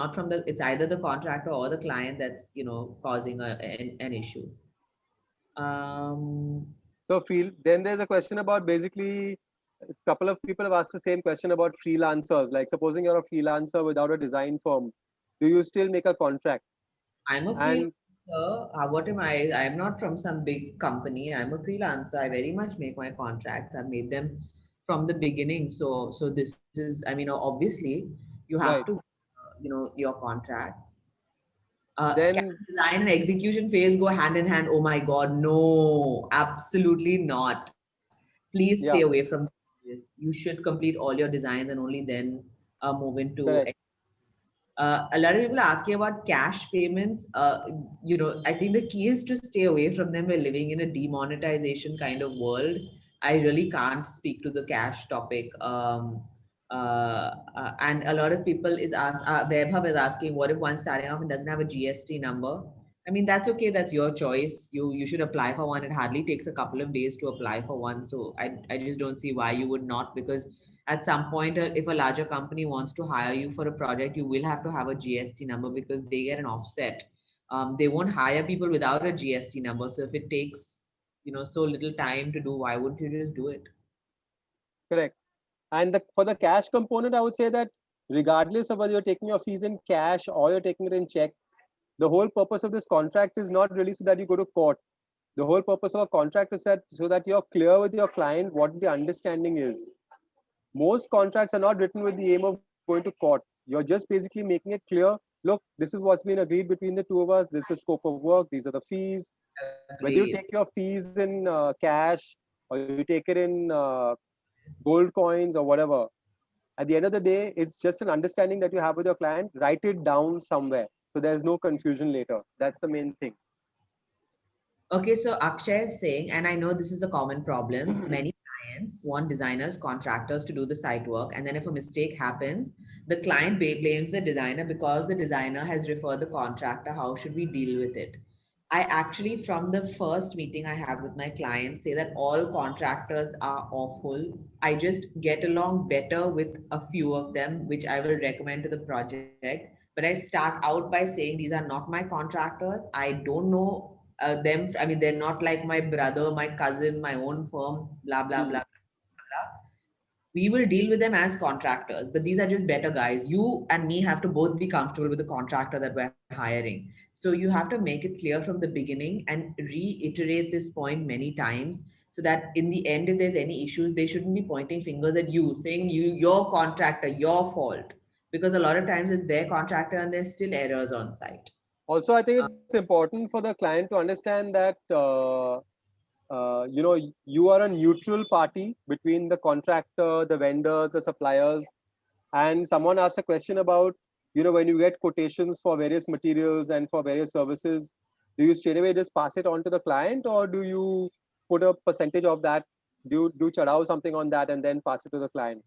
either the contractor or the client that's causing an issue. um so feel then there's a question about, basically, a couple of people have asked the same question about freelancers. Like, supposing you're a freelancer without a design firm, do you still make a contract? I'm a And freelancer. What am I? I'm not from some big company. I'm a freelancer. I very much make my contracts. I've made them from the beginning. So this is, I mean, obviously you have to right, your contracts. Can then design and execution phase go hand in hand? Oh my God, no, absolutely not. Please stay yeah, away from this. You should complete all your designs and only then move into. correct. A lot of people are asking about cash payments. I think the key is to stay away from them. We're living in a demonetization kind of world. I really can't speak to the cash topic. And a lot of people Vaibhav is asking, what if one's starting off and doesn't have a GST number? I mean, that's okay. That's your choice. You should apply for one. It hardly takes a couple of days to apply for one. So I just don't see why you would not, because at some point, if a larger company wants to hire you for a project, you will have to have a GST number because they get an offset. They won't hire people without a GST number. So if it takes, so little time to do, why wouldn't you just do it? Correct. And for the cash component, I would say that regardless of whether you're taking your fees in cash or you're taking it in check, the whole purpose of this contract is not really so that you go to court. The whole purpose of a contract is that so that you're clear with your client what the understanding is. Most contracts are not written with the aim of going to court. You're just basically making it clear. Look, this is what's been agreed between the two of us. This is the scope of work. These are the fees. Whether you Agreed. take your fees in cash or you take it in gold coins or whatever. At the end of the day, it's just an understanding that you have with your client. Write it down somewhere so there's no confusion later. That's the main thing. Okay, so Akshay is saying, and I know this is a common problem, many clients want designers, contractors to do the site work. And then if a mistake happens, the client blames the designer because the designer has referred the contractor. How should we deal with it? I actually, from the first meeting I have with my clients, say that all contractors are awful. I just get along better with a few of them, which I will recommend to the project. But I start out by saying these are not my contractors. I don't know them. I mean, they're not like my brother, my cousin, my own firm, blah, blah, blah, blah. We will deal with them as contractors, but these are just better guys. You and me have to both be comfortable with the contractor that we're hiring. So you have to make it clear from the beginning and reiterate this point many times so that in the end, if there's any issues, they shouldn't be pointing fingers at you, saying your contractor, your fault. Because a lot of times it's their contractor and there's still errors on site. Also, I think it's important for the client to understand that you are a neutral party between the contractor, the vendors, the suppliers. And someone asked a question about, when you get quotations for various materials and for various services, do you straight away just pass it on to the client, or do you put a percentage of that, do chadao something on that and then pass it to the client?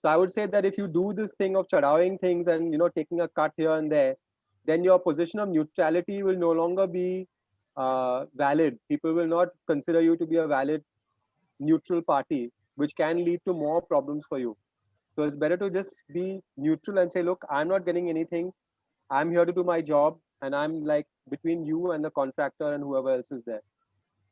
So I would say that if you do this thing of chadawing things and taking a cut here and there, then your position of neutrality will no longer be valid. People will not consider you to be a valid neutral party, which can lead to more problems for you. So it's better to just be neutral and say, look, I'm not getting anything. I'm here to do my job, and I'm like between you and the contractor and whoever else is there.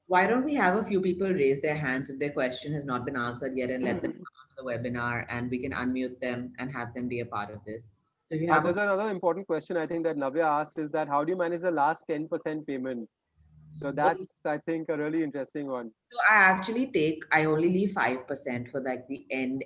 Why don't we have a few people raise their hands if their question has not been answered yet and let them come on to the webinar and we can unmute them and have them be a part of this. So if you have There's another important question I think that Navya asked is that how do you manage the last 10% payment? So that's, I think, a really interesting one. So I only leave 5% for like the end.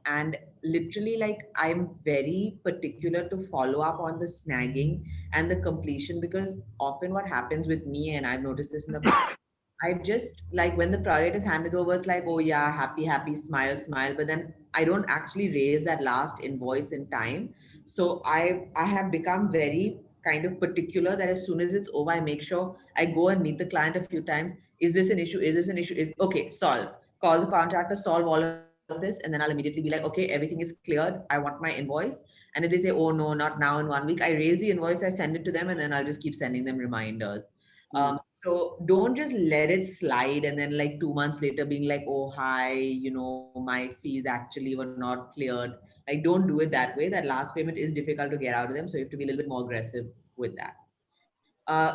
And literally like I'm very particular to follow up on the snagging and the completion because often what happens with me, and I've noticed this in the past, I just like when the project is handed over, it's like, oh yeah, happy, happy, smile, smile. But then I don't actually raise that last invoice in time. So I have become very kind of particular that as soon as it's over, I make sure I go and meet the client a few times. Is this an issue? Is this an issue? Is okay, solve. Call the contractor, solve all of this, and then I'll immediately be like, okay, everything is cleared. I want my invoice. And if they say, oh no, not now in 1 week, I raise the invoice, I send it to them, and then I'll just keep sending them reminders. So don't just let it slide and then like 2 months later being like, oh hi, my fees actually were not cleared. Like don't do it that way. That last payment is difficult to get out of them. So you have to be a little bit more aggressive with that.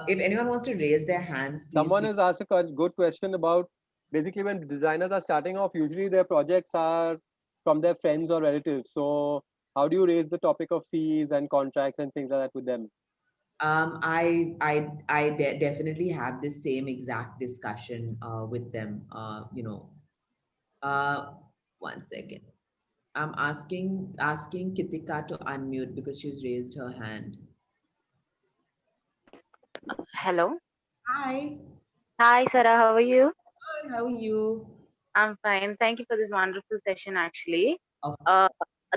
If anyone wants to raise their hands, please. Someone has asked a good question about basically when designers are starting off, usually their projects are from their friends or relatives. So how do you raise the topic of fees and contracts and things like that with them? I definitely have the same exact discussion with them. Uh, 1 second. I'm asking Kitika to unmute because she's raised her hand. Hello. Hi. Hi, Sarah. How are you? Good. How are you? I'm fine. Thank you for this wonderful session. Actually, Okay.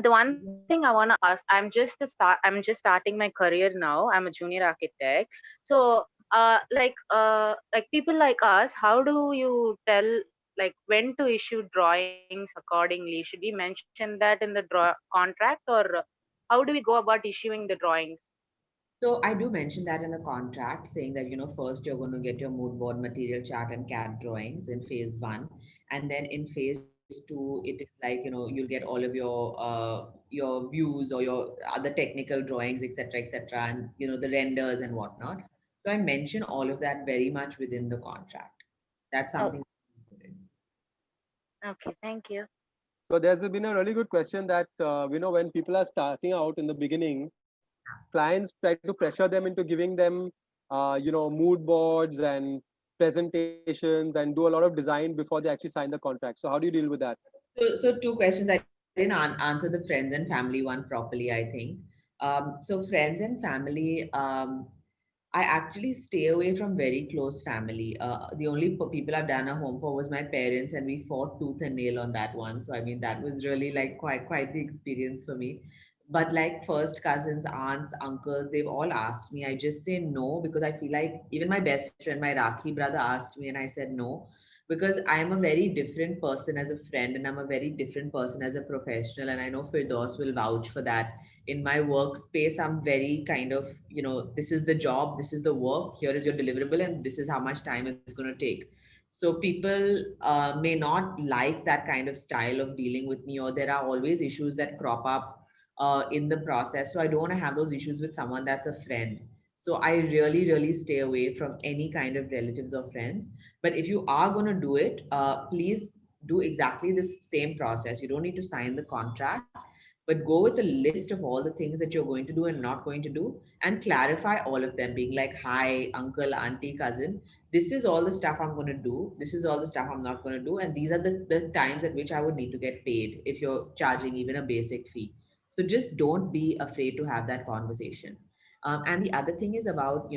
the one thing I want to ask, I'm just starting my career now. I'm a junior architect. So, like people like us, how do you tell like when to issue drawings accordingly? Should we mention that in the contract, or how do we go about issuing the drawings? So I do mention that in the contract, saying that first you're going to get your mood board, material chart, and CAD drawings in phase 1, and then in phase 2, it is like you'll get all of your views or your other technical drawings, etc., and the renders and whatnot. So I mention all of that very much within the contract. That's Oh, something. okay. Thank you. So there's been a really good question that, when people are starting out in the beginning, clients try to pressure them into giving them, mood boards and presentations and do a lot of design before they actually sign the contract. So how do you deal with that? So 2 questions. I didn't answer the friends and family one properly, I think. So friends and family, I actually stay away from very close family. The only people I've done a home for was my parents, and we fought tooth and nail on that one. So I mean, that was really like quite the experience for me. But like first cousins, aunts, uncles, they've all asked me. I just say no because I feel like even my best friend, my Rakhi brother, asked me, and I said no because I am a very different person as a friend, and I'm a very different person as a professional. And I know Firdaus will vouch for that. In my workspace, I'm very kind of, this is the job, this is the work, here is your deliverable, and this is how much time it's going to take. So people may not like that kind of style of dealing with me, or there are always issues that crop up in the process. So I don't want to have those issues with someone that's a friend. So I really stay away from any kind of relatives or friends. But if you are going to do it, please do exactly the same process. You don't need to sign the contract, but go with a list of all the things that you're going to do and not going to do, and clarify all of them, being like, hi, uncle, auntie, cousin, this is all the stuff I'm going to do, this is all the stuff I'm not going to do, and these are the times at which I would need to get paid if you're charging even a basic fee. So just don't be afraid to have that conversation. And the other thing is about,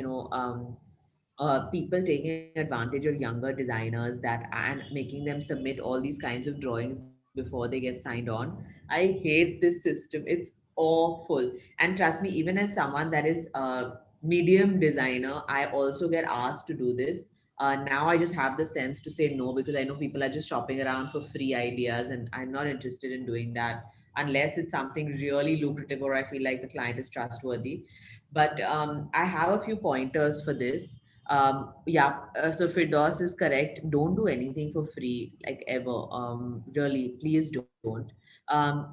people taking advantage of younger designers that and making them submit all these kinds of drawings before they get signed on. I hate this system. It's awful. And trust me, even as someone that is a medium designer, I also get asked to do this. Now I just have the sense to say no because I know people are just shopping around for free ideas, and I'm not interested in doing that unless it's something really lucrative or I feel like the client is trustworthy. But I have a few pointers for this. So Firdaus is correct. Don't do anything for free, like ever. Really, please don't.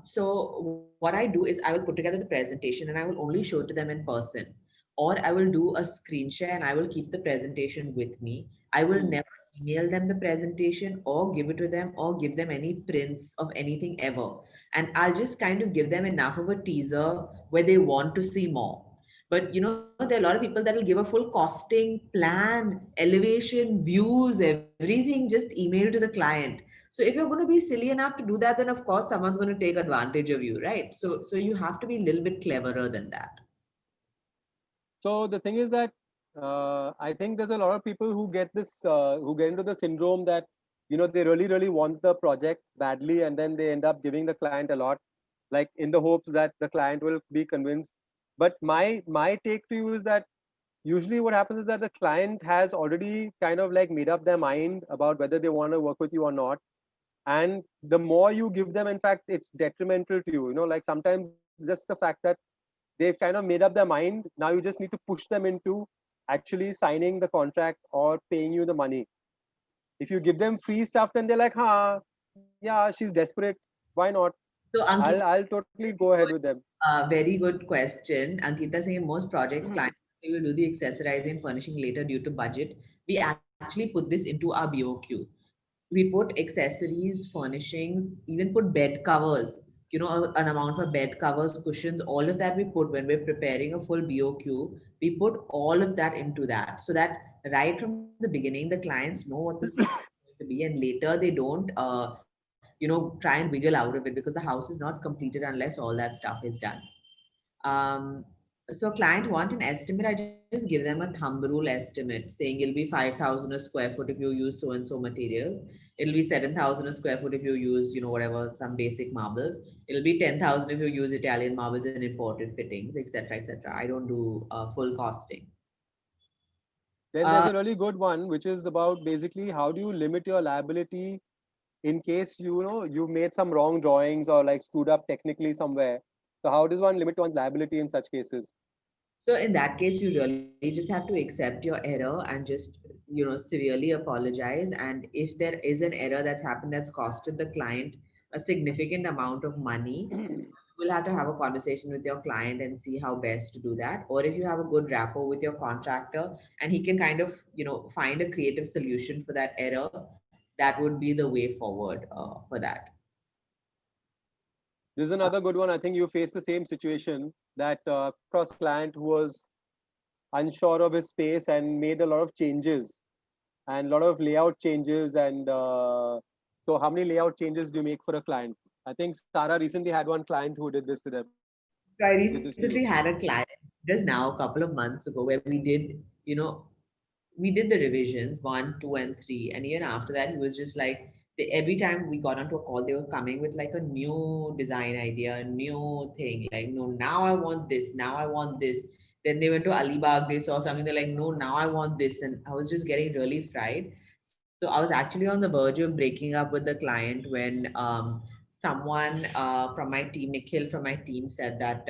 So what I do is I will put together the presentation and I will only show it to them in person, or I will do a screen share and I will keep the presentation with me. I will never email them the presentation or give it to them or give them any prints of anything ever. And I'll just kind of give them enough of a teaser where they want to see more. But there are a lot of people that will give a full costing plan, elevation, views, everything just email to the client. So if you're going to be silly enough to do that, then of course someone's going to take advantage of you, right? So you have to be a little bit cleverer than that. So the thing is that I think there's a lot of people who get this, who get into the syndrome that, they really want the project badly, and then they end up giving the client a lot, like in the hopes that the client will be convinced. But my take to you is that usually what happens is that the client has already kind of like made up their mind about whether they want to work with you or not. And the more you give them, in fact, it's detrimental to you. Like sometimes just the fact that they've kind of made up their mind, now you just need to push them into actually signing the contract or paying you the money. If you give them free stuff, then they're like, yeah, she's desperate, why not? So Ankita, I'll totally go ahead with them. very good question. Ankita saying in most projects, clients will do the accessorizing and furnishing later due to budget. We actually put this into our BOQ. We put accessories, furnishings, even put bed covers, an amount for bed covers, cushions, all of that we put when we're preparing a full BOQ. We put all of that into that so that right from the beginning, the clients know what this is going to be, and later they don't, try and wiggle out of it because the house is not completed unless all that stuff is done. Um, so client want an estimate, I just give them a thumb rule estimate saying it'll be 5,000 a square foot if you use so and so materials. It'll be 7,000 a square foot if you use, whatever, some basic marbles. It'll be 10,000 if you use Italian marbles and imported fittings, etc., etc. I don't do full costing. Then there's a really good one, which is about basically how do you limit your liability in case you've made some wrong drawings or like screwed up technically somewhere. So how does one limit one's liability in such cases? So in that case, you really just have to accept your error and just, severely apologize. And if there is an error that's happened that's costed the client a significant amount of money, you'll have to have a conversation with your client and see how best to do that. Or if you have a good rapport with your contractor and he can kind of, find a creative solution for that error, that would be the way forward for that. This is another good one. I think you faced the same situation that cross client who was unsure of his space and made a lot of changes and a lot of layout changes. And so how many layout changes do you make for a client? I think Sarah recently had one client who did this to them. So I Good to see you. recently had a client just now, a couple of months ago, where we did, we did the revisions 1, 2, and 3. And even after that, he was just like, every time we got onto a call, they were coming with like a new design idea, a new thing. Like, no, now I want this. Now I want this. Then they went to Alibag, they saw something. They're like, no, now I want this. And I was just getting really fried. So I was actually on the verge of breaking up with the client when someone from my team, Nikhil from my team, said that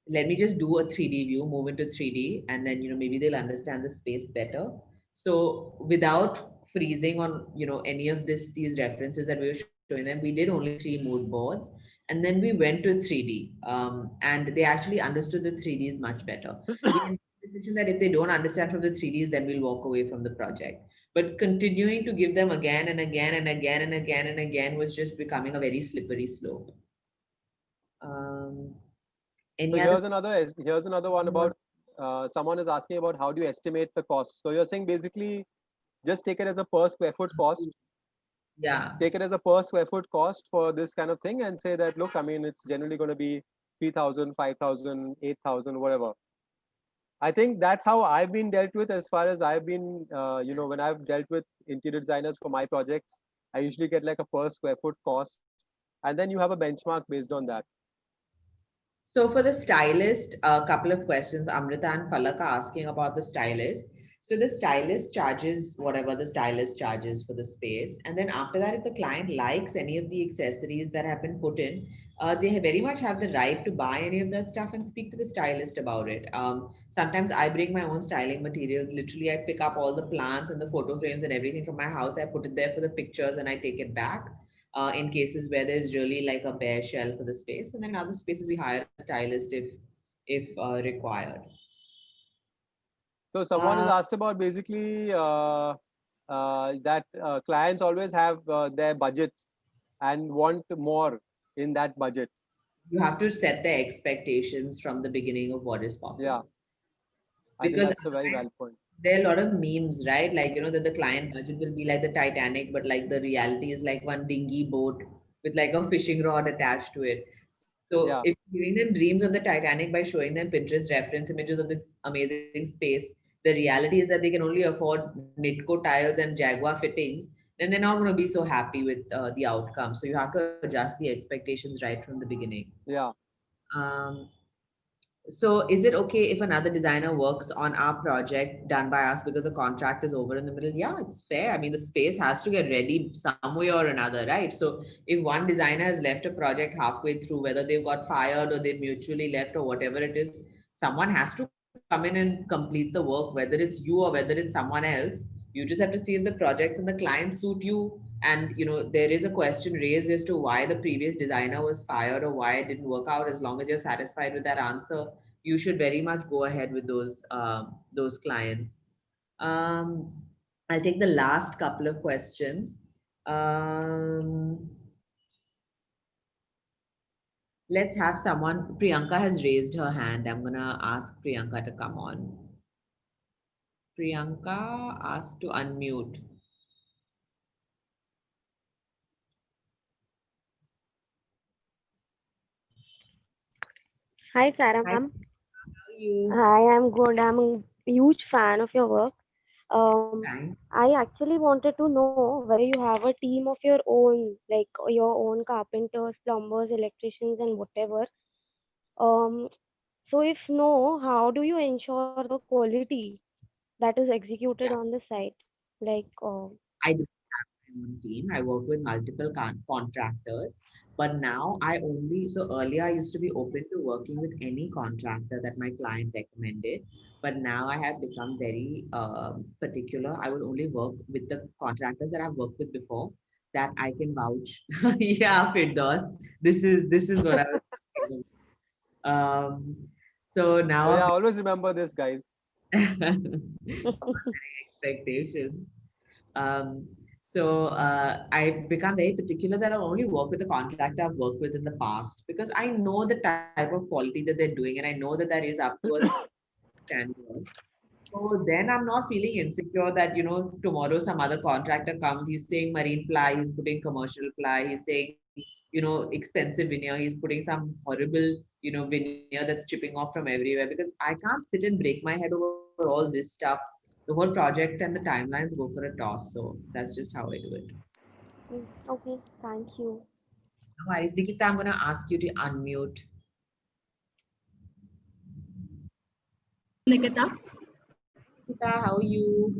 let me just do a 3D view, move into 3D, and then maybe they'll understand the space better. So without freezing on any of these references that we were showing them, we did only 3 mood boards, and then we went to 3D, and they actually understood the 3Ds much better. We made the decision that if they don't understand from the 3Ds, then we'll walk away from the project. But continuing to give them again and again and again and again and again was just becoming a very slippery slope. Um, So any other? here's another one about someone is asking about how do you estimate the cost. So you're saying basically just take it as a per square foot cost. Yeah. Take it as a per square foot cost for this kind of thing and say that, look, I mean, it's generally going to be 3,000, 5,000, 8,000, whatever. I think that's how I've been dealt with as far as I've been, when I've dealt with interior designers for my projects, I usually get like a per square foot cost. And then you have a benchmark based on that. So for the stylist, a couple of questions. Amrita and Falak are asking about the stylist. So the stylist charges whatever the stylist charges for the space. And then after that, if the client likes any of the accessories that have been put in, they very much have the right to buy any of that stuff and speak to the stylist about it. Sometimes I bring my own styling materials. Literally, I pick up all the plants and the photo frames and everything from my house. I put it there for the pictures and I take it back. In cases where there's really like a bare shell for the space, and then in other spaces we hire a stylist if required. So someone has asked about basically that clients always have their budgets and want more in that budget. You have to set their expectations from the beginning of what is possible. Yeah, I think Because that's a very valid point. there are a lot of memes, right? Like, that the client budget will be like the Titanic, but like the reality is like one dinghy boat with like a fishing rod attached to it. So Yeah. if you're giving them dreams of the Titanic by showing them Pinterest reference images of this amazing space, the reality is that they can only afford Nitco tiles and Jaguar fittings, then they're not going to be so happy with the outcome. So you have to adjust the expectations right from the beginning. Yeah. Um, so is it okay if another designer works on our project done by us because the contract is over in the middle? Yeah, it's fair. I mean, the space has to get ready some way or another, right? So if one designer has left a project halfway through, whether they've got fired or they mutually left or whatever it is, someone has to come in and complete the work, whether it's you or whether it's someone else. You just have to see if the projects and the clients suit you. And there is a question raised as to why the previous designer was fired or why it didn't work out. As long as you're satisfied with that answer, you should very much go ahead with those clients. I'll take the last couple of questions. Let's have someone. Priyanka has raised her hand. I'm gonna ask Priyanka to come on. Priyanka, ask to unmute. Hi, Sarah Hi, ma'am. how are you? Hi, I'm good. I'm a huge fan of your work. Fine. I actually wanted to know whether you have a team of your own, like your own carpenters, plumbers, electricians, and whatever. Um, so if no, how do you ensure the quality that is executed Yeah, on the site? Like, I do have my own team. I work with multiple contractors, but now I only, so earlier I used to be open to working with any contractor that my client recommended, but now I have become very particular. I will only work with the contractors that I've worked with before that I can vouch. Yeah, Firdaus, this is what I was talking about. So now So I'm yeah, always remember this, guys. expectations. Um, I've become very particular that I'll only work with the contractor I've worked with in the past because I know the type of quality that they're doing and I know that that is up to a standard. So then I'm not feeling insecure that, tomorrow some other contractor comes, he's saying marine ply, he's putting commercial ply, he's saying expensive veneer. He's putting some horrible, veneer that's chipping off from everywhere, because I can't sit and break my head over all this stuff. The whole project and the timelines go for a toss. So that's just how I do it. Okay, thank you. No worries. Nikita, I'm going to ask you to unmute. Nikita, Nikita, how are you?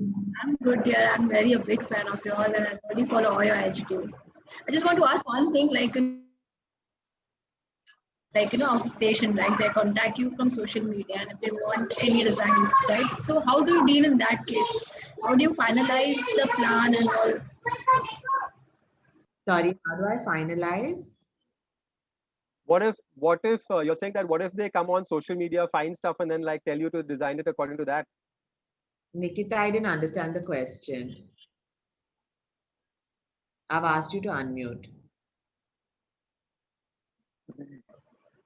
I'm good, dear. I'm very a big fan of yours, and I really follow all your attitude. I just want to ask one thing, of the station, like they contact you from social media, and if they want any designs, right? So how do you deal in that case? How do you finalize the plan and all? Sorry, how do I finalize? What if you're saying that what if they come on social media, find stuff, and then like tell you to design it according to that? Nikita, I didn't understand the question. I've asked you to unmute.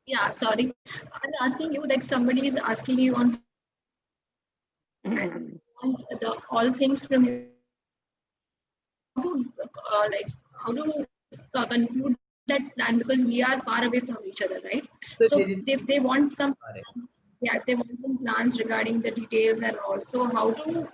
Yeah, sorry. I'm asking you, like somebody is asking you on the all things from you, like how to conclude that plan, because we are far away from each other, right? So if they want some plans, yeah, if they want some plans regarding the details and also how to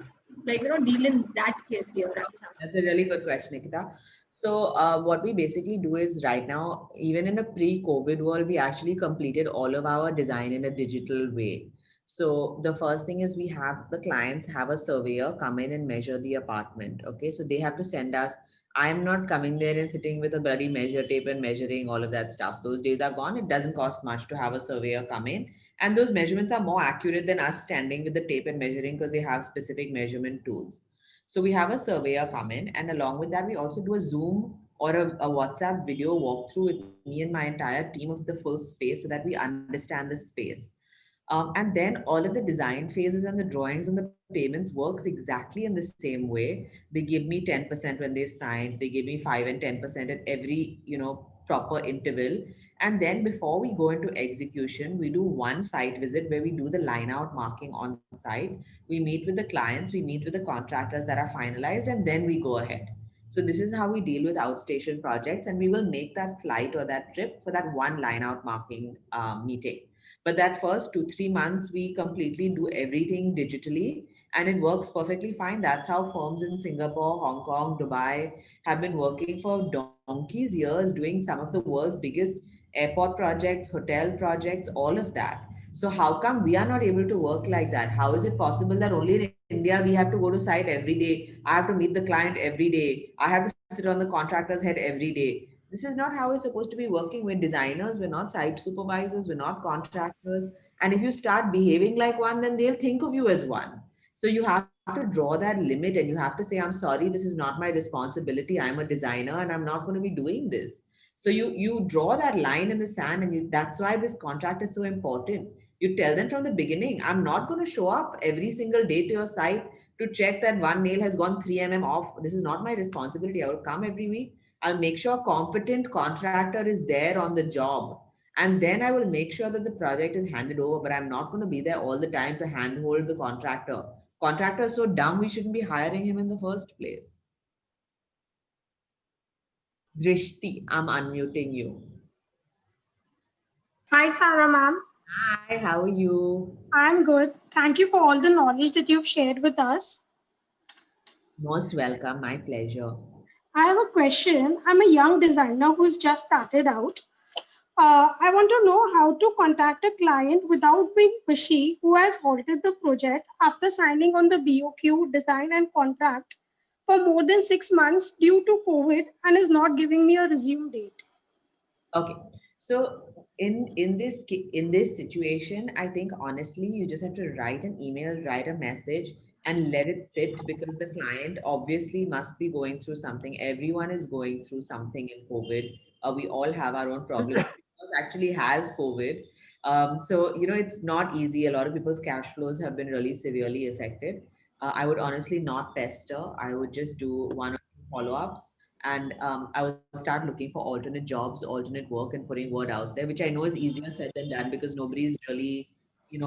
deal in that case, dear. I'm just asking. That's a really good question, Nikita. So what we basically do is right now, even in a pre-COVID world, we actually completed all of our design in a digital way. So the first thing is we have the clients have a surveyor come in and measure the apartment. Okay, so they have to send us. I'm not coming there and sitting with a bloody measure tape and measuring all of that stuff. Those days are gone. It doesn't cost much to have a surveyor come in, and those measurements are more accurate than us standing with the tape and measuring, because they have specific measurement tools. So we have a surveyor come in, and along with that, we also do a Zoom or a WhatsApp video walkthrough with me and my entire team of the full space, so that we understand the space. And then all of the design phases and the drawings and the payments works exactly in the same way. They give me 10% when they've signed. They give me 5 and 10% at every, proper interval. And then before we go into execution, we do one site visit where we do the line out marking on site. We meet with the clients, we meet with the contractors that are finalized, and then we go ahead. So this is how we deal with outstation projects, and we will make that flight or that trip for that one line out marking meeting. But that first 2 3 months, we completely do everything digitally, and it works perfectly fine. That's how firms in Singapore, Hong Kong, Dubai have been working for donkeys years, doing some of the world's biggest airport projects, hotel projects, all of that. So how come we are not able to work like that? How is it possible that only in India we have to go to site every day? I have to meet the client every day. I have to sit on the contractor's head every day. This is not how we're supposed to be working. We're designers, we're not site supervisors, we're not contractors. And if you start behaving like one, then they'll think of you as one. So you have to draw that limit, and you have to say, I'm sorry, this is not my responsibility. I'm a designer and I'm not going to be doing this. So you draw that line in the sand, and that's why this contract is so important. You tell them from the beginning, I'm not going to show up every single day to your site to check that one nail has gone 3 mm off. This is not my responsibility. I will come every week. I'll make sure a competent contractor is there on the job. And then I will make sure that the project is handed over, but I'm not going to be there all the time to handhold the contractor. Contractor is so dumb, we shouldn't be hiring him in the first place. Drishti, I'm unmuting you. Hi, Sarah ma'am. Hi, how are you? I'm good. Thank you for all the knowledge that you've shared with us. Most welcome. My pleasure. I have a question. I'm a young designer who's just started out. I want to know how to contact a client without being pushy who has halted the project after signing on the BOQ design and contract for more than 6 months due to COVID and is not giving me a resume date. Okay. So in this situation, I think honestly, you just have to write an email, write a message, and let it sit, because the client obviously must be going through something. Everyone is going through something in COVID. We all have our own problems. Actually has COVID. So it's not easy. A lot of people's cash flows have been really severely affected. I would honestly not pester. I would just do one or two follow-ups, and I would start looking for alternate jobs, alternate work, and putting word out there, which I know is easier said than done, because nobody is really,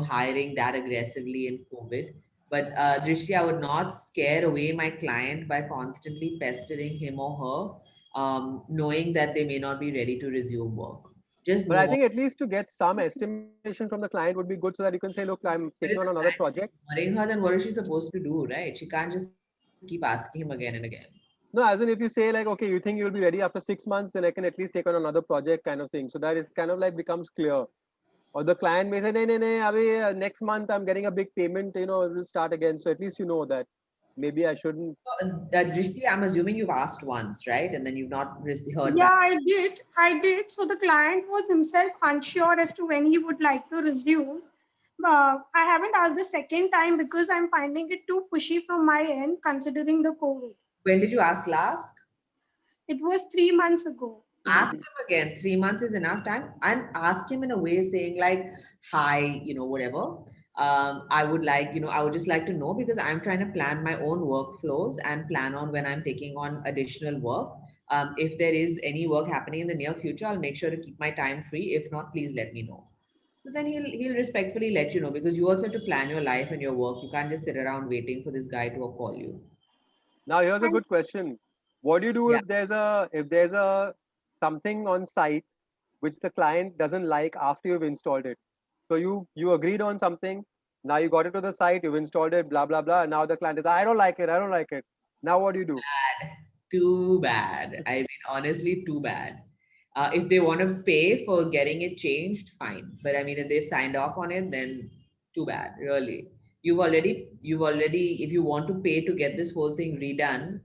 hiring that aggressively in COVID. But Drishti, I would not scare away my client by constantly pestering him or her. knowing that they may not be ready to resume work. Just But know. I think at least to get some estimation from the client would be good so that you can say, look, I'm taking on another project. Worrying her, then what is she supposed to do, right? She can't just keep asking him again and again. No, as in if you say like, okay, you think you'll be ready after 6 months, then I can at least take on another project kind of thing. So that it's kind of like becomes clear. Or the client may say, no, next month I'm getting a big payment, we'll start again. So at least you know that maybe I shouldn't. Drishti, I'm assuming you've asked once, right? And then you've not heard Yeah, back. I did. So the client was himself unsure as to when he would like to resume. I haven't asked the second time because I'm finding it too pushy from my end, considering the COVID. When did you ask last? It was 3 months ago. Ask him again. 3 months is enough time. And ask him in a way saying like, hi, whatever. I would just like to know because I'm trying to plan my own workflows and plan on when I'm taking on additional work. If there is any work happening in the near future, I'll make sure to keep my time free. If not, please let me know. So then he'll respectfully let you know because you also have to plan your life and your work. You can't just sit around waiting for this guy to call you. Now here's a good question. What do you do Yeah. if there's a something on site which the client doesn't like after you've installed it? So you agreed on something, now you got it to the site, you've installed it, blah blah blah. And now the client is, I don't like it. Now what do you do? Too bad. I mean, honestly, too bad. If they want to pay for getting it changed, fine. But I mean, if they've signed off on it, then too bad, really. If you want to pay to get this whole thing redone,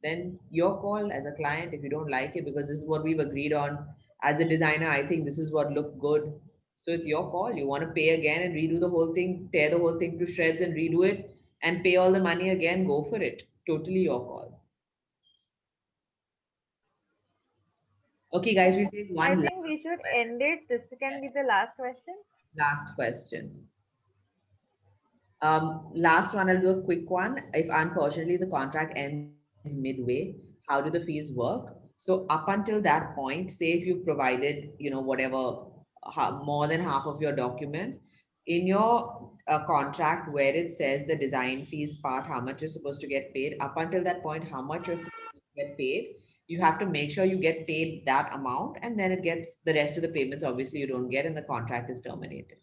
then your call as a client if you don't like it, because this is what we've agreed on. As a designer, I think this is what looked good. So it's your call. You want to pay again and redo the whole thing, tear the whole thing to shreds and redo it and pay all the money again, go for it. Totally your call. Okay, guys, we'll take I one think we should end it. This can be the last question. last question. Last one, I'll do a quick one. If unfortunately the contract ends midway, how do the fees work? So up until that point, say if you've provided, whatever, more than half of your documents, in your contract where it says the design fees part, how much you're supposed to get paid, up until that point, how much you're supposed to get paid, you have to make sure you get paid that amount, and then it gets the rest of the payments, obviously you don't get, and the contract is terminated.